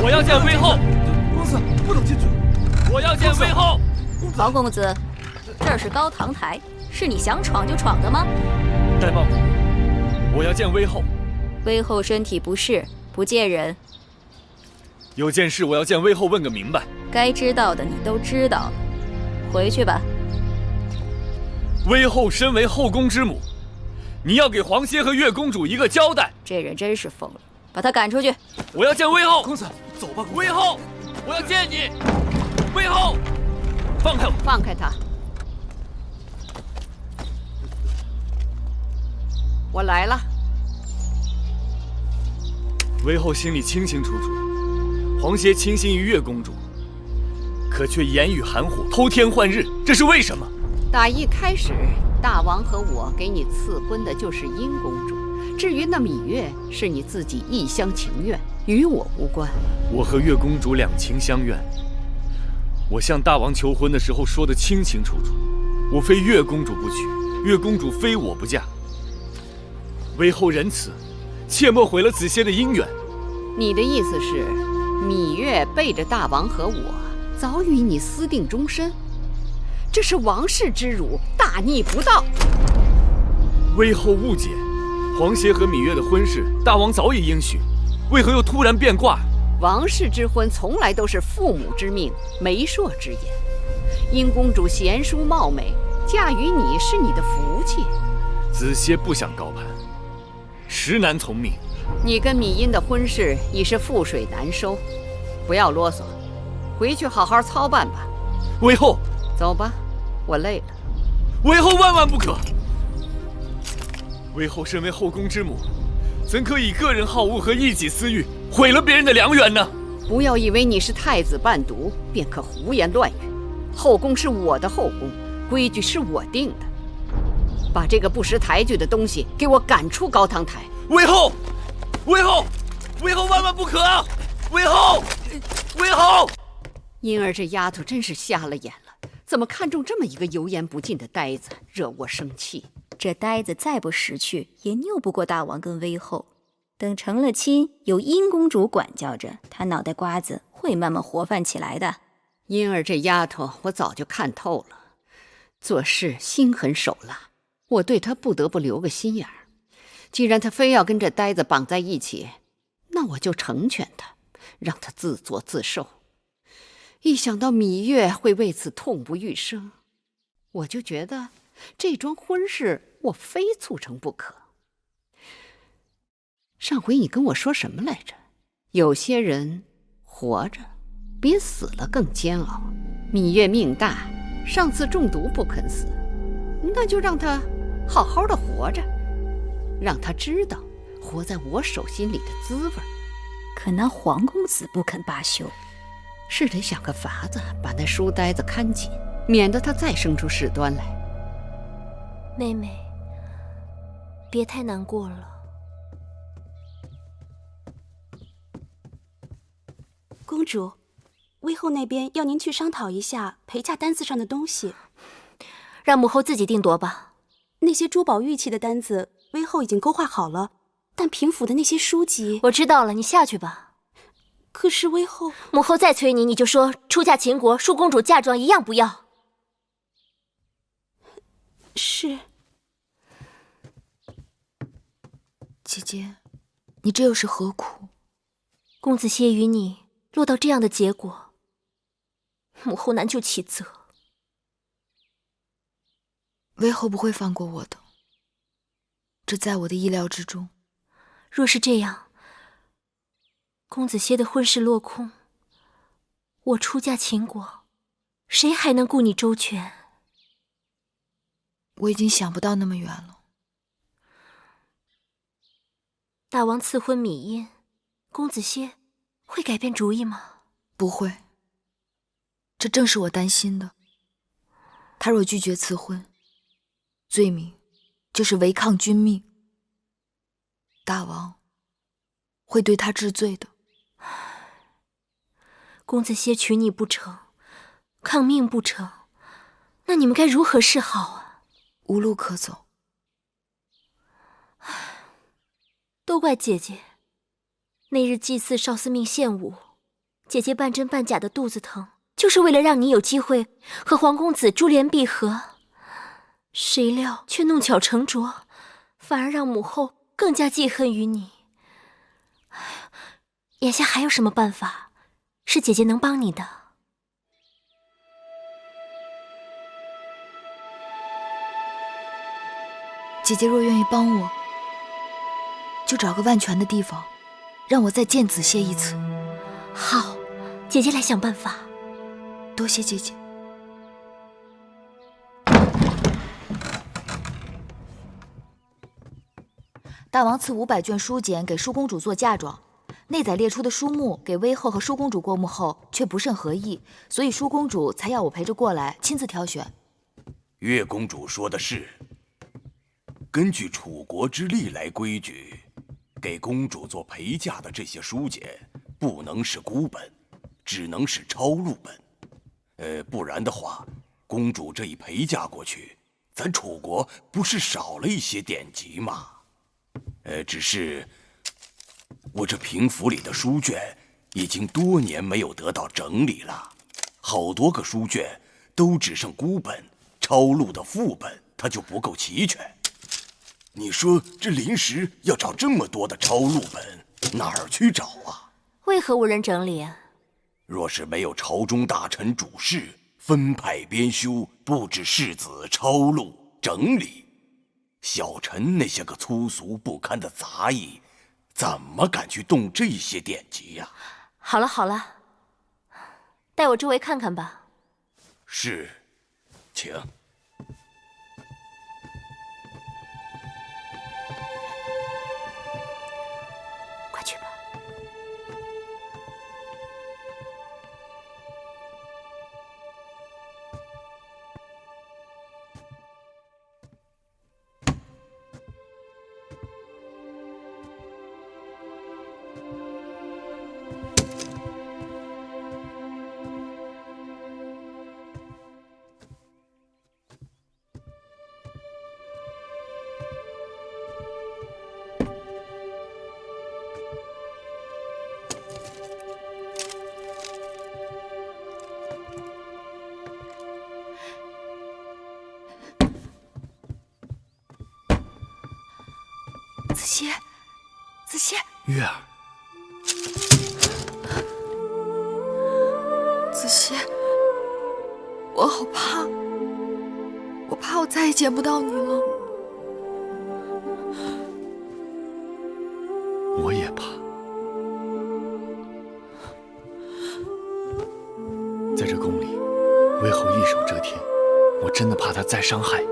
我要見威後。公子，不能進去。我要見威後。王公子，這是高堂台，是你想闖就闖的嗎？代報，我要見威後。威後身體不適，不見人。有件事我要見威后問個明白。該知道的你都知道了，回去吧。威后身為後宮之母，你要給皇歇和月公主一個交代。這人真是瘋了，把他趕出去。我要見威後。公子，走吧。威後，我要見你。威後，放開我！放開他！我來了。威后心裡清清楚楚，皇歇傾心於月公主，可卻言語含糊，偷天換日，這是為什麼？打一開始，大王和我給你賜婚的就是殷公主，至於那羋月，是你自己一廂情願，與我無關。我和月公主兩情相悅，我向大王求婚的時候說得清清楚楚，我非月公主不娶，月公主非我不嫁。威後仁慈，切莫毀了子歇的姻緣。你的意思是，羋月背着大王和我，早與你私定終身？這是王室之辱，大逆不道。威後誤解，皇歇和羋月的婚事，大王早已應許，為何又突然變卦？王室之婚從來都是父母之命，媒妁之言。殷公主賢淑貌美，嫁與你是你的福氣。子歇不想高攀，實難從命。你跟羋音的婚事已是覆水難收，不要囉嗦，回去好好操辦吧。威後，走吧，我累了。威後萬萬不可！威後身為後宮之母，怎可以個人好惡和一己私欲毀了別人的良緣呢？不要以為你是太子伴讀便可胡言亂語。後宮是我的後宮，規矩是我定的。把這個不識抬舉的東西給我趕出高堂台！威後，威後，威後萬萬不可啊！威後，威後！因兒這丫頭真是瞎了眼了，怎麼看中這麼一個油鹽不進的呆子，惹我生氣。這呆子再不識趣，也拗不過大王跟威後。等成了親，有殷公主管教着，他腦袋瓜子會慢慢活泛起來的。因兒這丫頭，我早就看透了，做事心狠手辣，我對她不得不留個心眼儿。既然她非要跟這呆子綁在一起，那我就成全她，讓她自作自受。一想到羋月會為此痛不欲生，我就覺得這樁婚事我非促成不可。上回你跟我說什麼來着？有些人活着比死了更煎熬。羋月命大，上次中毒不肯死，那就讓他好好的活着，讓他知道活在我手心里的滋味。可那黄公子不肯罢休，是得想個法子把那书呆子看緊，免得他再生出事端来。妹妹，別太難過了。公主，威後那邊要您去商討一下陪嫁單子上的東西，讓母後自己定奪吧。那些珠寶玉器的單子，威後已經勾畫好了，但平府的那些書籍……我知道了，你下去吧。可是威后……母後再催你，你就說出嫁秦國，恕公主嫁妝一樣不要。是。姐姐，你這又是何苦？公子歇與你落到這樣的結果，母後難就其責。威後不會放過我的，這在我的意料之中。若是這樣，公子歇的婚事落空，我出嫁秦國，誰還能顧你周全？我已經想不到那麼遠了。大王賜婚羋音，公子歇會改變主意嗎？不會，這正是我擔心的。他若拒絕賜婚，罪名就是違抗君命，大王會對他治罪的。公子歇娶你不成，抗命不成，那你们該如何是好啊？無路可走。都怪姐姐，那日祭祀少司命獻舞，姐姐半真半假的肚子疼，就是为了讓你有机会和皇公子珠联璧合，誰料却弄巧成拙，反而讓母后更加记恨于你。哎呀，眼下还有什么办法是姐姐能帮你的？姐姐若愿意帮我，就找个万全的地方，让我再见子歇一次。好，姐姐来想办法。多謝姐姐。大王賜500卷書簡給舒公主做嫁妝，內載列出的書目給威後和舒公主過目後，卻不甚合意，所以舒公主才要我陪着過來，親自挑選。月公主說的是，根據楚國之歷來規矩，給公主做陪嫁的這些書簡，不能是孤本，只能是抄錄本。不然的話，公主這一陪嫁過去，咱楚國不是少了一些典籍嗎？只是我這平府裡的書卷已經多年沒有得到整理了，好多個書卷都只剩孤本，抄錄的副本它就不夠齊全。你說這臨時要找這麼多的抄錄本，哪兒去找啊？為何無人整理啊？若是沒有朝中大臣主事分派編修，布置世子抄錄整理，小臣那些個粗俗不堪的雜役，怎麼敢去動這些典籍呀？好了好了，帶我周圍看看吧。是，請。快去吧。子歇，子歇，月兒，子歇，我好怕，我怕我再也見不到你了。我也怕。在這宮裡，威後一手遮天，我真的怕他再傷害。